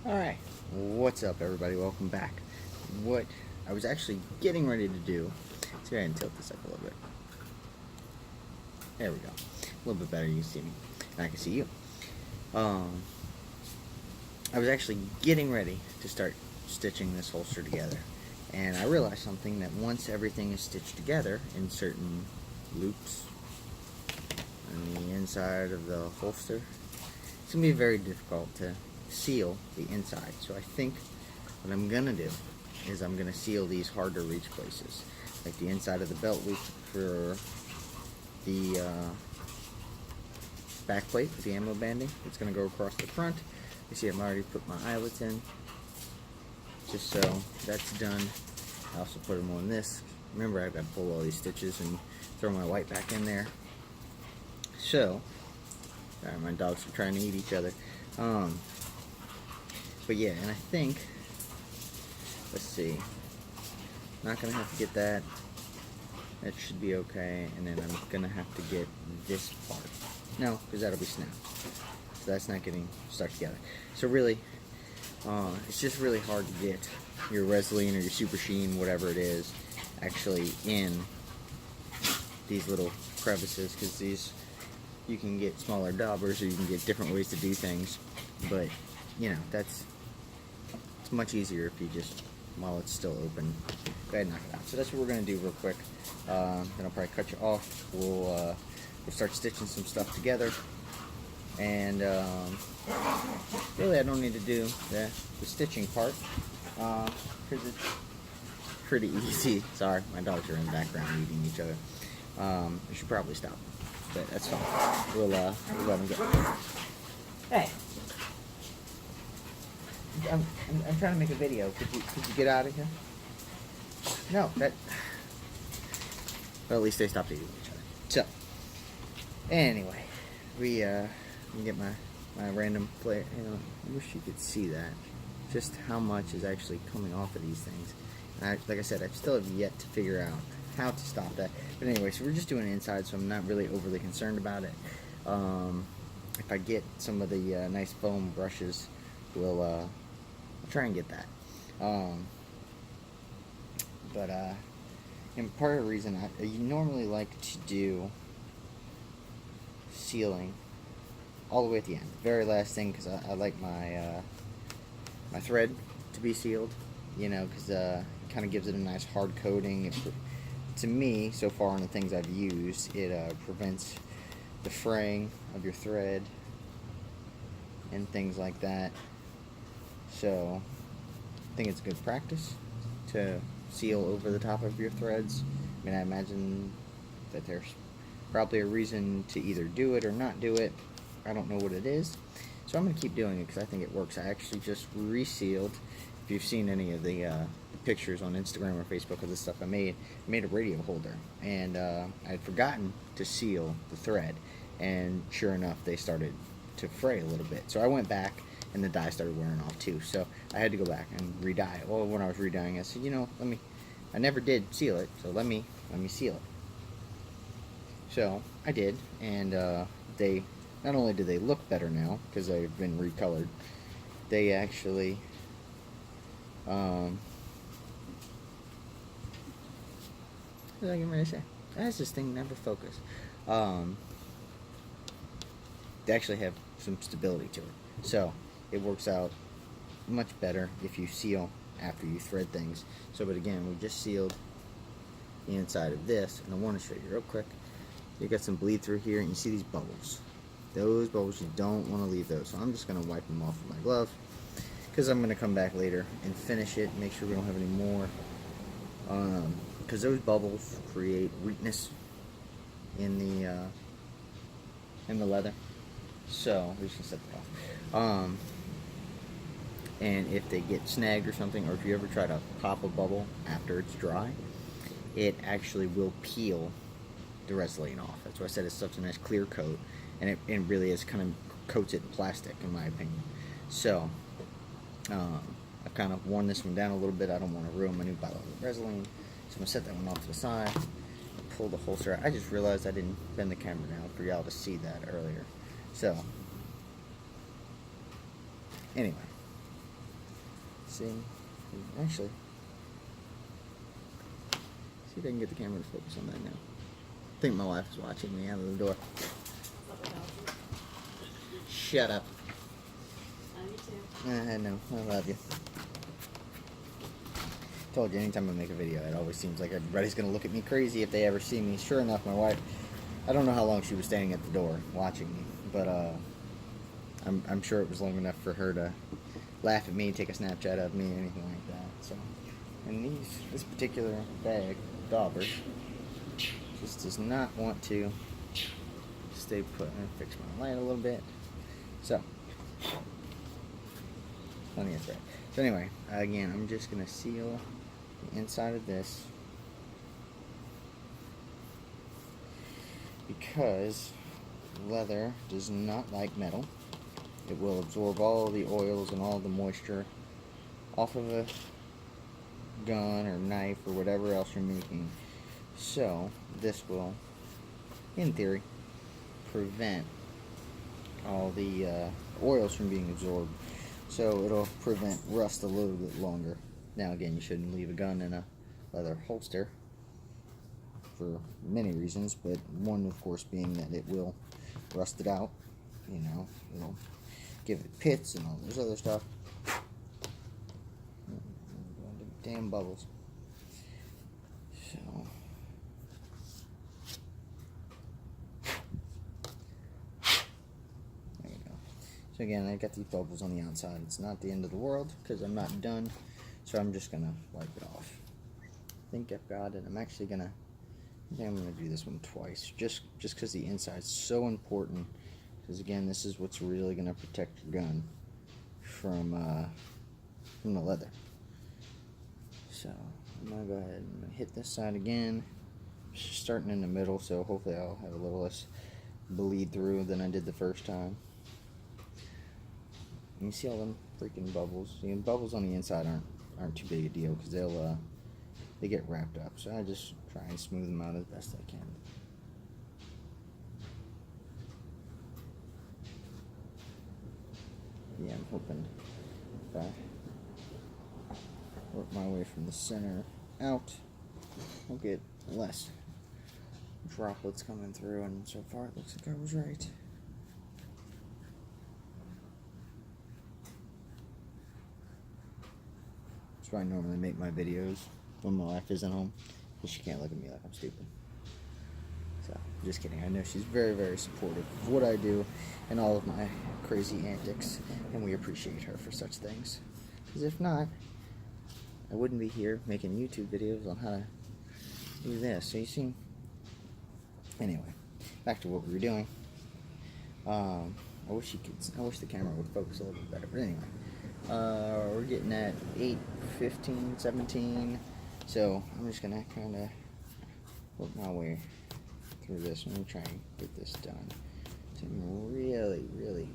Alright, what's up everybody? Welcome back. What I was actually getting ready to do, let's go ahead and tilt this up a little bit. There we go. A little bit better, you can see me. And I can see you. I was actually getting ready to start stitching this holster together. And I realized something, that once everything is stitched together in certain loops on the inside of the holster, it's going to be very difficult to seal the inside. So I think what I'm going to do is I'm going to seal these hard to reach places, like the inside of the belt loop for the back plate with the ammo banding. It's going to go across the front. You see I've already put my eyelets in, just so that's done. I also put them on this. Remember, I've got to pull all these stitches and throw my white back in there. So, sorry, my dogs are trying to eat each other. But yeah, and I think, let's see, not going to have to get that. That should be okay. And then I'm going to have to get this part. No, because that'll be snapped. So that's not getting stuck together. So really, it's just really hard to get your Resolene or your Super Sheen, whatever it is, actually in these little crevices, because these, you can get smaller daubers or you can get different ways to do things, but you know, it's much easier if you just, while it's still open, go ahead and knock it out. So that's what we're going to do real quick. Then I'll probably cut you off. We'll start stitching some stuff together. And really, I don't need to do the stitching part because it's pretty easy. Sorry, my dogs are in the background eating each other. I should probably stop, but that's fine. We'll let them go. Hey, I'm trying to make a video. Could you get out of here? No, that. Well, at least they stopped eating each other. So, anyway, we get my random player. You know, I wish you could see that. Just how much is actually coming off of these things. And like I said, I still have yet to figure out how to stop that. But anyway, so we're just doing it inside, so I'm not really overly concerned about it. If I get some of the nice foam brushes, we'll try and get that. And part of the reason I normally like to do sealing all the way at the end, the very last thing, because I like my my thread to be sealed, you know, because it kind of gives it a nice hard coating. To me, so far on the things I've used, it prevents the fraying of your thread and things like that. So I think it's good practice to seal over the top of your threads. I mean, I imagine that there's probably a reason to either do it or not do it. I don't know what it is, so I'm going to keep doing it because I think it works. I actually just resealed, if you've seen any of the pictures on Instagram or Facebook of the stuff I made a radio holder, and I had forgotten to seal the thread, and sure enough, they started to fray a little bit. So I went back, and the dye started wearing off too. So I had to go back and re-dye it. Well, when I was re-dyeing, I said, you know, I never did seal it, so let me seal it. So I did, and they, not only do they look better now because they've been recolored, they actually what was I getting ready to say? As this thing never focus. They actually have some stability to it, so it works out much better if you seal after you thread things. So, but again, we just sealed the inside of this, and I want to show you real quick. You got some bleed through here, and you see these bubbles. Those bubbles, you don't want to leave those. So I'm just going to wipe them off with my glove, because I'm going to come back later and finish it, make sure we don't have any more. Because those bubbles create weakness in the leather. So we just gonna set that off. And if they get snagged or something, or if you ever try to pop a bubble after it's dry, it actually will peel the Resolene off. That's why I said it's such a nice clear coat, and it really is kind of coats it in plastic, in my opinion. So I've kind of worn this one down a little bit. I don't want to ruin my new bottle of Resolene, so I'm gonna set that one off to the side. Pull the holster out. I just realized I didn't bend the camera down for y'all to see that earlier. So anyway, See, actually, see if I can get the camera to focus on that now. I think my wife is watching me out of the door. Shut up. I know, I love you. Told you, anytime I make a video, it always seems like everybody's gonna look at me crazy if they ever see me. Sure enough, my wife, I don't know how long she was standing at the door watching me, but I'm sure it was long enough for her to laugh at me, take a Snapchat of me, anything like that. So, and this particular bag, Dauber, just does not want to stay put. I'm gonna fix my light a little bit. So, plenty of thread. So anyway, again, I'm just gonna seal the inside of this because leather does not like metal. It will absorb all the oils and all the moisture off of a gun or knife or whatever else you're making. So this will, in theory, prevent all the oils from being absorbed. So it'll prevent rust a little bit longer. Now again, you shouldn't leave a gun in a leather holster for many reasons, but one of course being that it will rust it out. You know, it'll give it pits and all this other stuff. Damn bubbles. So there we go. So again, I got these bubbles on the outside. It's not the end of the world because I'm not done. So I'm just gonna wipe it off. I think I've got it. I'm actually gonna. I think I'm gonna do this one twice, just because the inside's so important. Because again, this is what's really gonna protect your gun from the leather. So I'm gonna go ahead and hit this side again. Starting in the middle, so hopefully I'll have a little less bleed through than I did the first time. You see all them freaking bubbles? The bubbles on the inside aren't too big a deal because they get wrapped up. So I just try and smooth them out as best I can. Yeah, I'm hoping if I work my way from the center out, I'll get less droplets coming through, and so far it looks like I was right. That's why I normally make my videos when my wife isn't home, because she can't look at me like I'm stupid. So, just kidding. I know she's very, very supportive of what I do and all of my crazy antics, and we appreciate her for such things. Because if not, I wouldn't be here making YouTube videos on how to do this. So you see, anyway, back to what we were doing. I wish the camera would focus a little bit better. But anyway, we're getting at 8:15, 17. So I'm just gonna kind of work my way through this. I'm gonna try and get this done. Some really, really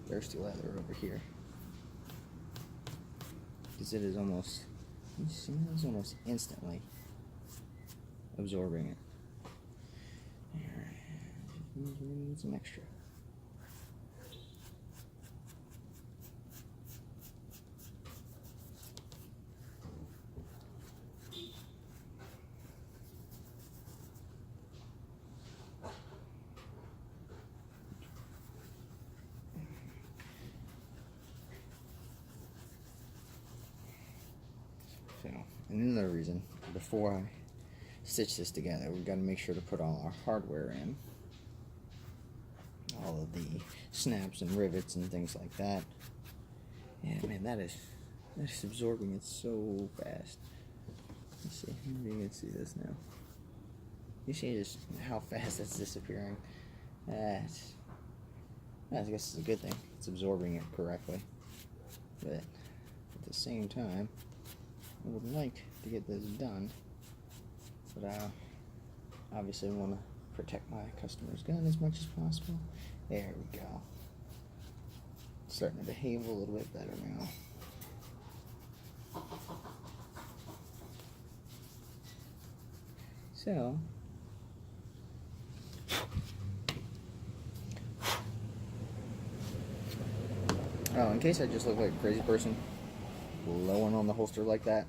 thirsty leather over here, because it is almost, you see, it's almost instantly absorbing it. Alright, we need some extra. So, and another reason, before I stitch this together, we've got to make sure to put all our hardware in. All of the snaps and rivets and things like that. Yeah, man, that is absorbing it so fast. Let's see, maybe you can see this now. You see just how fast that's disappearing. I guess it's a good thing. It's absorbing it correctly. But at the same time, I would like to get this done, but I obviously want to protect my customer's gun as much as possible. There we go. It's starting to behave a little bit better now. So, oh, in case I just look like a crazy person, blowing on the holster like that.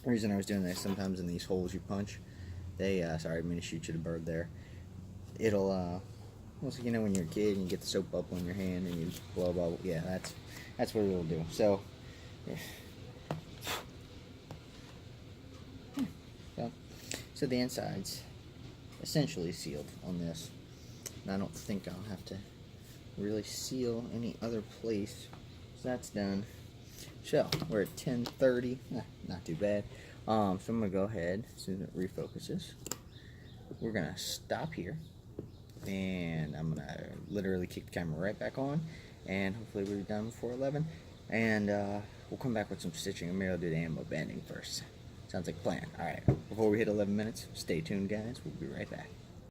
The reason I was doing this, sometimes in these holes you punch, they, sorry, I didn't mean to shoot you the bird there. It'll, almost like, you know, when you're a kid and you get the soap bubble in your hand and you blow a bubble. Yeah, that's what it'll do. So, yeah. So the inside's essentially sealed on this. And I don't think I'll have to really seal any other place. So that's done. So we're at 10:30. Not too bad. So I'm gonna go ahead as soon as it refocuses. We're gonna stop here, and I'm gonna literally kick the camera right back on, and hopefully we're done before 11. And we'll come back with some stitching, and maybe I'll do the ammo banding first. Sounds like a plan. All right. Before we hit 11 minutes, stay tuned, guys. We'll be right back.